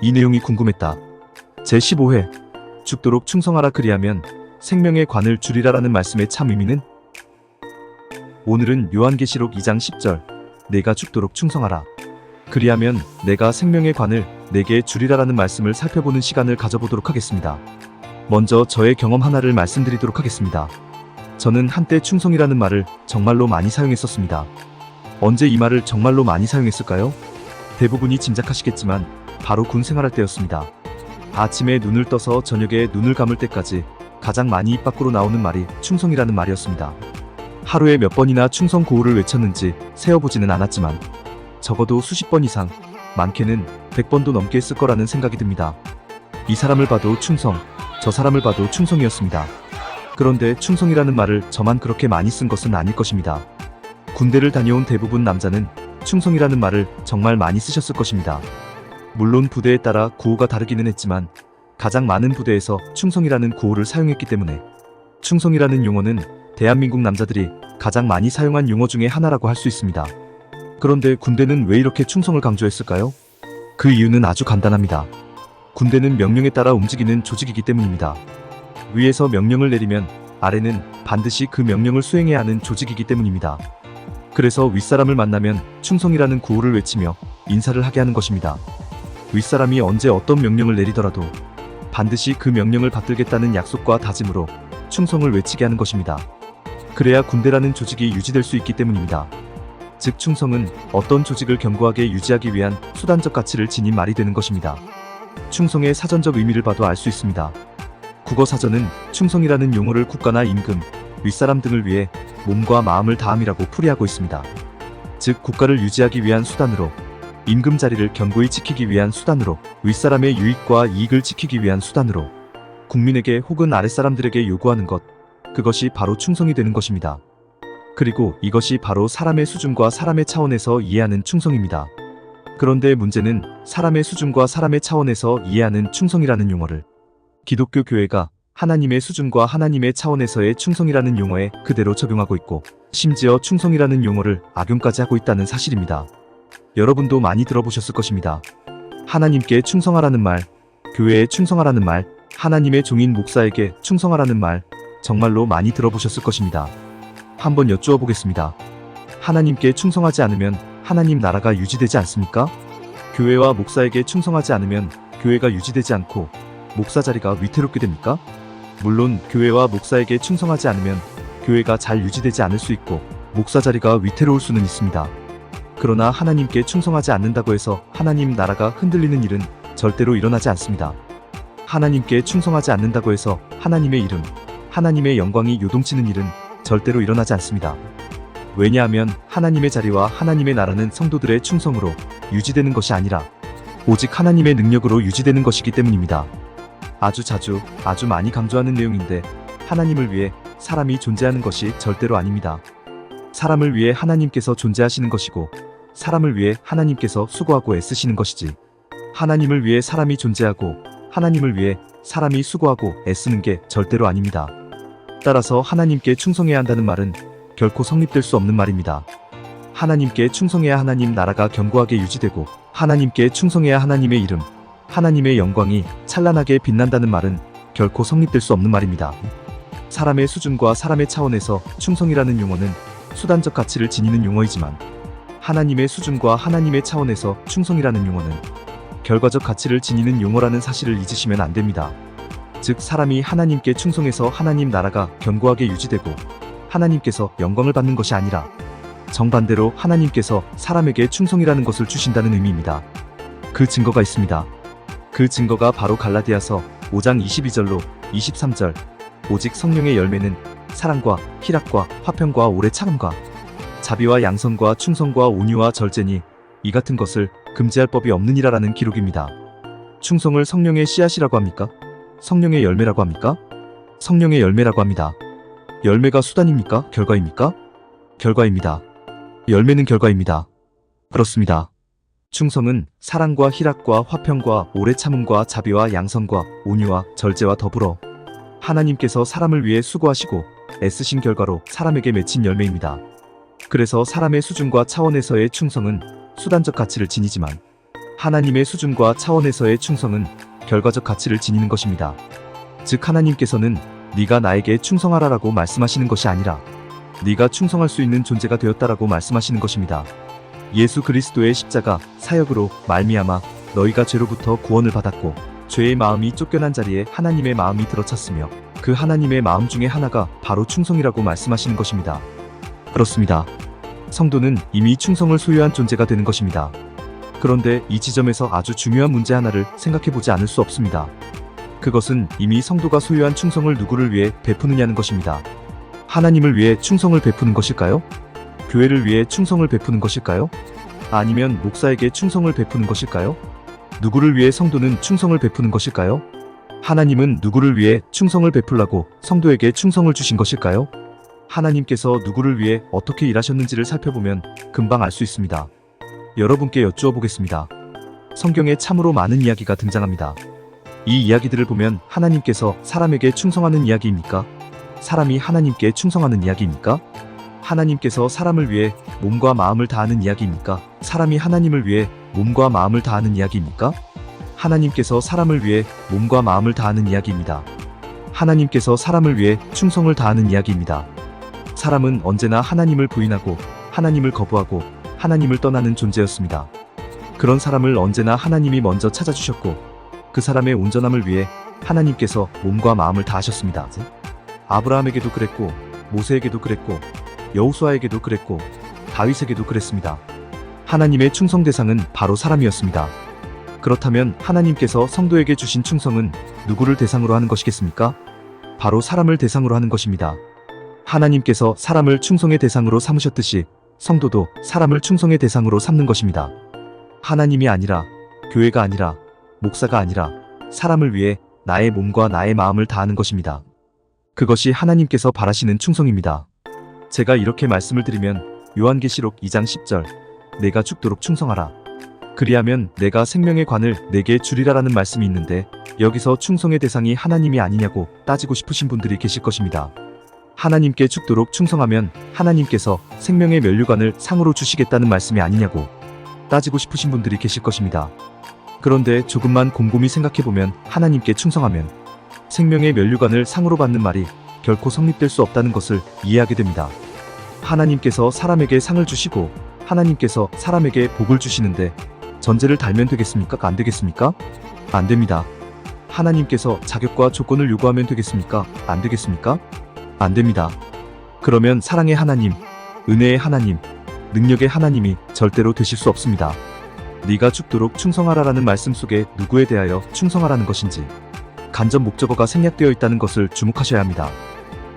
이 내용이 궁금했다. 제15회 죽도록 충성하라 그리하면 생명의 관을 주리라라는 말씀의 참 의미는? 오늘은 요한계시록 2장 10절 내가 죽도록 충성하라 그리하면 내가 생명의 관을 내게 주리라라는 말씀을 살펴보는 시간을 가져보도록 하겠습니다. 먼저 저의 경험 하나를 말씀드리도록 하겠습니다. 저는 한때 충성이라는 말을 정말로 많이 사용했었습니다. 언제 이 말을 정말로 많이 사용했을까요? 대부분이 짐작하시겠지만 바로 군 생활할 때였습니다. 아침에 눈을 떠서 저녁에 눈을 감을 때까지 가장 많이 입 밖으로 나오는 말이 충성이라는 말이었습니다. 하루에 몇 번이나 충성 구호를 외쳤는지 세어보지는 않았지만 적어도 수십 번 이상, 많게는 100번도 넘게 했을 거라는 생각이 듭니다. 이 사람을 봐도 충성, 저 사람을 봐도 충성이었습니다. 그런데 충성이라는 말을 저만 그렇게 많이 쓴 것은 아닐 것입니다. 군대를 다녀온 대부분 남자는 충성이라는 말을 정말 많이 쓰셨을 것입니다. 물론 부대에 따라 구호가 다르기는 했지만 가장 많은 부대에서 충성이라는 구호를 사용했기 때문에 충성이라는 용어는 대한민국 남자들이 가장 많이 사용한 용어 중에 하나라고 할 수 있습니다. 그런데 군대는 왜 이렇게 충성을 강조했을까요? 그 이유는 아주 간단합니다. 군대는 명령에 따라 움직이는 조직이기 때문입니다. 위에서 명령을 내리면 아래는 반드시 그 명령을 수행해야 하는 조직이기 때문입니다. 그래서 윗사람을 만나면 충성이라는 구호를 외치며 인사를 하게 하는 것입니다. 윗사람이 언제 어떤 명령을 내리더라도 반드시 그 명령을 받들겠다는 약속과 다짐으로 충성을 외치게 하는 것입니다. 그래야 군대라는 조직이 유지될 수 있기 때문입니다. 즉 충성은 어떤 조직을 견고하게 유지하기 위한 수단적 가치를 지닌 말이 되는 것입니다. 충성의 사전적 의미를 봐도 알 수 있습니다. 국어사전은 충성이라는 용어를 국가나 임금, 윗사람 등을 위해 몸과 마음을 다함이라고 풀이하고 있습니다. 즉 국가를 유지하기 위한 수단으로, 임금 자리를 견고히 지키기 위한 수단으로, 윗사람의 유익과 이익을 지키기 위한 수단으로 국민에게 혹은 아랫사람들에게 요구하는 것, 그것이 바로 충성이 되는 것입니다. 그리고 이것이 바로 사람의 수준과 사람의 차원에서 이해하는 충성입니다. 그런데 문제는 사람의 수준과 사람의 차원에서 이해하는 충성이라는 용어를 기독교 교회가 하나님의 수준과 하나님의 차원에서의 충성이라는 용어에 그대로 적용하고 있고 심지어 충성이라는 용어를 악용까지 하고 있다는 사실입니다. 여러분도 많이 들어보셨을 것입니다. 하나님께 충성하라는 말, 교회에 충성하라는 말, 하나님의 종인 목사에게 충성하라는 말 정말로 많이 들어보셨을 것입니다. 한번 여쭈어 보겠습니다. 하나님께 충성하지 않으면 하나님 나라가 유지되지 않습니까? 교회와 목사에게 충성하지 않으면 교회가 유지되지 않고 목사 자리가 위태롭게 됩니까? 물론 교회와 목사에게 충성하지 않으면 교회가 잘 유지되지 않을 수 있고 목사 자리가 위태로울 수는 있습니다. 그러나 하나님께 충성하지 않는다고 해서 하나님 나라가 흔들리는 일은 절대로 일어나지 않습니다. 하나님께 충성하지 않는다고 해서 하나님의 이름, 하나님의 영광이 요동치는 일은 절대로 일어나지 않습니다. 왜냐하면 하나님의 자리와 하나님의 나라는 성도들의 충성으로 유지되는 것이 아니라 오직 하나님의 능력으로 유지되는 것이기 때문입니다. 아주 많이 강조하는 내용인데 하나님을 위해 사람이 존재하는 것이 절대로 아닙니다. 사람을 위해 하나님께서 존재하시는 것이고 사람을 위해 하나님께서 수고하고 애쓰시는 것이지 하나님을 위해 사람이 존재하고 하나님을 위해 사람이 수고하고 애쓰는 게 절대로 아닙니다. 따라서 하나님께 충성해야 한다는 말은 결코 성립될 수 없는 말입니다. 하나님께 충성해야 하나님 나라가 견고하게 유지되고 하나님께 충성해야 하나님의 이름, 하나님의 영광이 찬란하게 빛난다는 말은 결코 성립될 수 없는 말입니다. 사람의 수준과 사람의 차원에서 충성이라는 용어는 수단적 가치를 지니는 용어이지만 하나님의 수준과 하나님의 차원에서 충성이라는 용어는 결과적 가치를 지니는 용어라는 사실을 잊으시면 안 됩니다. 즉 사람이 하나님께 충성해서 하나님 나라가 견고하게 유지되고 하나님께서 영광을 받는 것이 아니라 정반대로 하나님께서 사람에게 충성이라는 것을 주신다는 의미입니다. 그 증거가 있습니다. 그 증거가 바로 갈라디아서 5장 22절로 23절 오직 성령의 열매는 사랑과 희락과 화평과 오래 참음과 자비와 양선과 충성과 온유와 절제니 이 같은 것을 금지할 법이 없느니라라는 기록입니다. 충성을 성령의 씨앗이라고 합니까? 성령의 열매라고 합니까? 성령의 열매라고 합니다. 열매가 수단입니까? 결과입니까? 결과입니다. 열매는 결과입니다. 그렇습니다. 충성은 사랑과 희락과 화평과 오래 참음과 자비와 양선과 온유와 절제와 더불어 하나님께서 사람을 위해 수고하시고 애쓰신 결과로 사람에게 맺힌 열매입니다. 그래서 사람의 수준과 차원에서의 충성은 수단적 가치를 지니지만 하나님의 수준과 차원에서의 충성은 결과적 가치를 지니는 것입니다. 즉 하나님께서는 네가 나에게 충성하라라고 말씀하시는 것이 아니라 네가 충성할 수 있는 존재가 되었다라고 말씀하시는 것입니다. 예수 그리스도의 십자가 사역으로 말미암아 너희가 죄로부터 구원을 받았고 죄의 마음이 쫓겨난 자리에 하나님의 마음이 들어찼으며 그 하나님의 마음 중에 하나가 바로 충성이라고 말씀하시는 것입니다. 그렇습니다. 성도는 이미 충성을 소유한 존재가 되는 것입니다. 그런데 이 지점에서 아주 중요한 문제 하나를 생각해보지 않을 수 없습니다. 그것은 이미 성도가 소유한 충성을 누구를 위해 베푸느냐는 것입니다. 하나님을 위해 충성을 베푸는 것일까요? 교회를 위해 충성을 베푸는 것일까요? 아니면 목사에게 충성을 베푸는 것일까요? 누구를 위해 성도는 충성을 베푸는 것일까요? 하나님은 누구를 위해 충성을 베풀라고 성도에게 충성을 주신 것일까요? 하나님께서 누구를 위해 어떻게 일하셨는지를 살펴보면 금방 알 수 있습니다. 여러분께 여쭈어 보겠습니다. 성경에 참으로 많은 이야기가 등장합니다. 이 이야기들을 보면 하나님께서 사람에게 충성하는 이야기입니까? 사람이 하나님께 충성하는 이야기입니까? 하나님께서 사람을 위해 몸과 마음을 다하는 이야기입니까? 사람이 하나님을 위해 몸과 마음을 다하는 이야기입니까? 하나님께서 사람을 위해 몸과 마음을 다하는 이야기입니다. 하나님께서 사람을 위해 충성을 다하는 이야기입니다. 사람은 언제나 하나님을 부인하고 하나님을 거부하고 하나님을 떠나는 존재였습니다. 그런 사람을 언제나 하나님이 먼저 찾아주셨고 그 사람의 온전함을 위해 하나님께서 몸과 마음을 다하셨습니다. 아브라함에게도 그랬고 모세에게도 그랬고 여호수아에게도 그랬고 다윗에게도 그랬습니다. 하나님의 충성 대상은 바로 사람이었습니다. 그렇다면 하나님께서 성도에게 주신 충성은 누구를 대상으로 하는 것이겠습니까? 바로 사람을 대상으로 하는 것입니다. 하나님께서 사람을 충성의 대상으로 삼으셨듯이 성도도 사람을 충성의 대상으로 삼는 것입니다. 하나님이 아니라, 교회가 아니라, 목사가 아니라 사람을 위해 나의 몸과 나의 마음을 다하는 것입니다. 그것이 하나님께서 바라시는 충성입니다. 제가 이렇게 말씀을 드리면 요한계시록 2장 10절 내가 죽도록 충성하라. 그리하면 내가 생명의 관을 내게 주리라라는 말씀이 있는데 여기서 충성의 대상이 하나님이 아니냐고 따지고 싶으신 분들이 계실 것입니다. 하나님께 죽도록 충성하면 하나님께서 생명의 면류관을 상으로 주시겠다는 말씀이 아니냐고 따지고 싶으신 분들이 계실 것입니다. 그런데 조금만 곰곰이 생각해보면 하나님께 충성하면 생명의 면류관을 상으로 받는 말이 결코 성립될 수 없다는 것을 이해하게 됩니다. 하나님께서 사람에게 상을 주시고 하나님께서 사람에게 복을 주시는데 전제를 달면 되겠습니까? 안 되겠습니까? 안 됩니다. 하나님께서 자격과 조건을 요구하면 되겠습니까? 안 되겠습니까? 안 됩니다. 그러면 사랑의 하나님, 은혜의 하나님, 능력의 하나님이 절대로 되실 수 없습니다. 네가 죽도록 충성하라라는 말씀 속에 누구에 대하여 충성하라는 것인지 간접 목적어가 생략되어 있다는 것을 주목하셔야 합니다.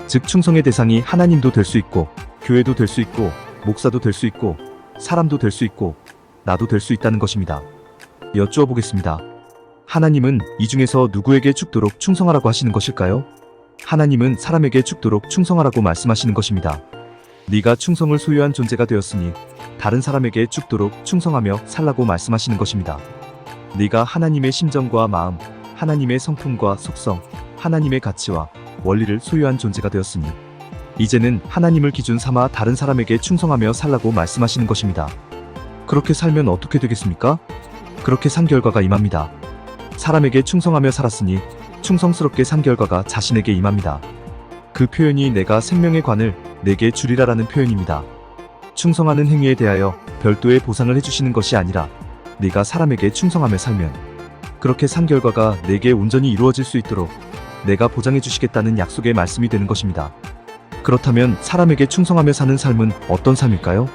즉 충성의 대상이 하나님도 될 수 있고 교회도 될 수 있고 목사도 될 수 있고 사람도 될 수 있고 나도 될 수 있다는 것입니다. 여쭈어 보겠습니다. 하나님은 이 중에서 누구에게 죽도록 충성하라고 하시는 것일까요? 하나님은 사람에게 죽도록 충성하라고 말씀하시는 것입니다. 네가 충성을 소유한 존재가 되었으니 다른 사람에게 죽도록 충성하며 살라고 말씀하시는 것입니다. 네가 하나님의 심정과 마음, 하나님의 성품과 속성, 하나님의 가치와 원리를 소유한 존재가 되었으니 이제는 하나님을 기준 삼아 다른 사람에게 충성하며 살라고 말씀하시는 것입니다. 그렇게 살면 어떻게 되겠습니까? 그렇게 산 결과가 임합니다. 사람에게 충성하며 살았으니 충성스럽게 산 결과가 자신에게 임합니다. 그 표현이 내가 생명의 관을 내게 주리라라는 표현입니다. 충성하는 행위에 대하여 별도의 보상을 해주시는 것이 아니라 네가 사람에게 충성하며 살면 그렇게 산 결과가 내게 온전히 이루어질 수 있도록 내가 보장해 주시겠다는 약속의 말씀이 되는 것입니다. 그렇다면 사람에게 충성하며 사는 삶은 어떤 삶일까요?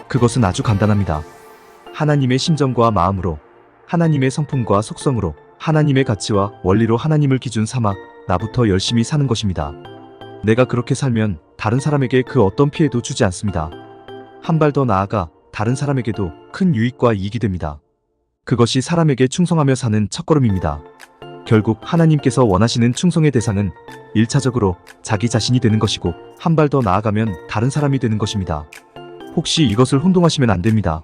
그것은 아주 간단합니다. 하나님의 심정과 마음으로, 하나님의 성품과 속성으로, 하나님의 가치와 원리로 하나님을 기준 삼아 나부터 열심히 사는 것입니다. 내가 그렇게 살면 다른 사람에게 그 어떤 피해도 주지 않습니다. 한 발 더 나아가 다른 사람에게도 큰 유익과 이익이 됩니다. 그것이 사람에게 충성하며 사는 첫걸음입니다. 결국 하나님께서 원하시는 충성의 대상은 1차적으로 자기 자신이 되는 것이고 한 발 더 나아가면 다른 사람이 되는 것입니다. 혹시 이것을 혼동하시면 안 됩니다.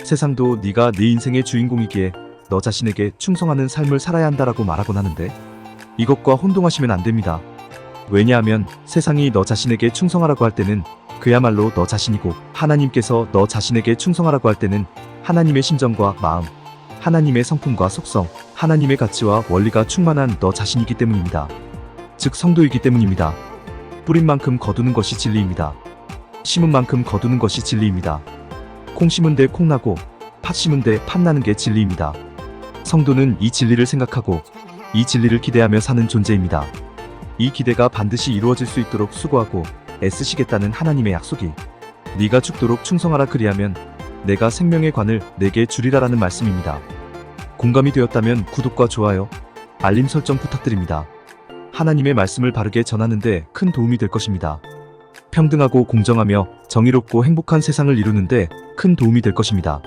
세상도 네가 네 인생의 주인공이기에 너 자신에게 충성하는 삶을 살아야 한다라고 말하곤 하는데 이것과 혼동하시면 안 됩니다. 왜냐하면 세상이 너 자신에게 충성하라고 할 때는 그야말로 너 자신이고 하나님께서 너 자신에게 충성하라고 할 때는 하나님의 심정과 마음, 하나님의 성품과 속성, 하나님의 가치와 원리가 충만한 너 자신이기 때문입니다. 즉 성도이기 때문입니다. 뿌린 만큼 거두는 것이 진리입니다. 심은 만큼 거두는 것이 진리입니다. 콩 심은 데 콩 나고 팥 심은 데 팥 나는 게 진리입니다. 성도는 이 진리를 생각하고 이 진리를 기대하며 사는 존재입니다. 이 기대가 반드시 이루어질 수 있도록 수고하고 애쓰시겠다는 하나님의 약속이 네가 죽도록 충성하라 그리하면 내가 생명의 관을 내게 주리라라는 말씀입니다. 공감이 되었다면 구독과 좋아요, 알림 설정 부탁드립니다. 하나님의 말씀을 바르게 전하는 데 큰 도움이 될 것입니다. 평등하고 공정하며 정의롭고 행복한 세상을 이루는 데 큰 도움이 될 것입니다.